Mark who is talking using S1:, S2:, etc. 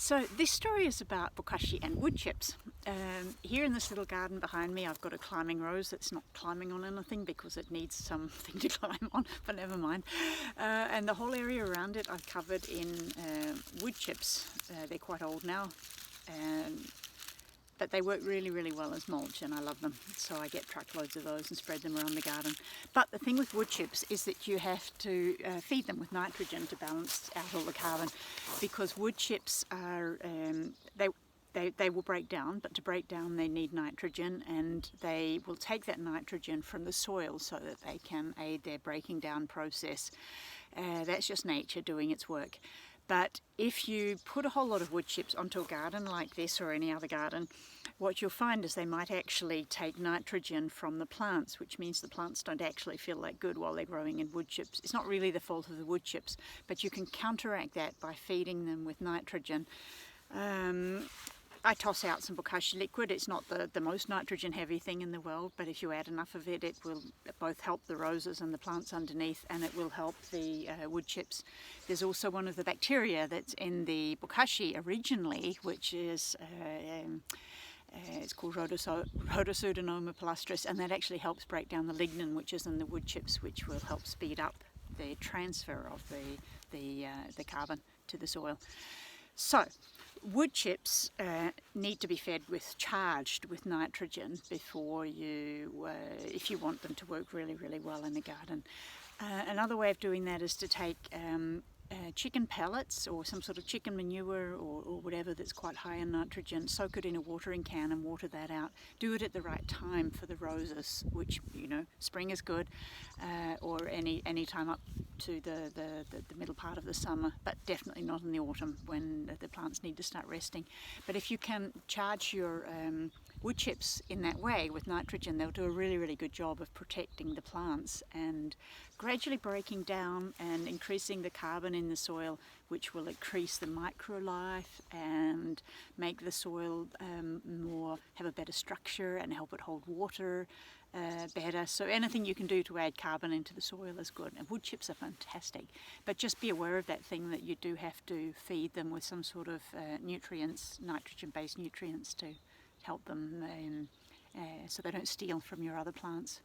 S1: So this story is about bokashi and woodchips. Here in this little garden behind me I've got a climbing rose that's not climbing on anything because it needs something to climb on, but never mind. And the whole area around it I've covered in woodchips. They're quite old now, but they work really well as mulch and I love them. So I get truckloads of those and spread them around the garden. But the thing with woodchips is that you have to feed them with nitrogen to balance out all the carbon, because woodchips are, they will break down, but to break down they need nitrogen, and they will take that nitrogen from the soil so that they can aid their breaking down process. That's just nature doing its work. But if you put a whole lot of woodchips onto a garden like this or any other garden, what you'll find is they might actually take nitrogen from the plants, which means the plants don't actually feel that good while they're growing in woodchips. It's not really the fault of the woodchips, but you can counteract that by feeding them with nitrogen. I toss out some bokashi liquid. It's not the most nitrogen heavy thing in the world, but if you add enough of it, it will both help the roses and the plants underneath, and it will help the woodchips. There's also one of the bacteria that's in the bokashi originally, which is it's called Rhodopseudomonas palustris, and that actually helps break down the lignin which is in the woodchips, which will help speed up the transfer of the carbon to the soil. So woodchips need to be fed with, charged with nitrogen before you, if you want them to work really well in the garden. Another way of doing that is to take chicken pellets or some sort of chicken manure or whatever that's quite high in nitrogen, soak it in a watering can and water that out. Do it at the right time for the roses, which, you know, spring is good, or any time up to the middle part of the summer, but definitely not in the autumn when the plants need to start resting. But if you can charge your woodchips in that way with nitrogen, they'll do a really good job of protecting the plants and gradually breaking down and increasing the carbon in the soil, which will increase the microlife and make the soil have a better structure and help it hold water better. So anything you can do to add carbon into the soil is good, and woodchips are fantastic. But just be aware of that thing that you do have to feed them with some sort of nutrients, nitrogen-based nutrients, to help them so they don't steal from your other plants.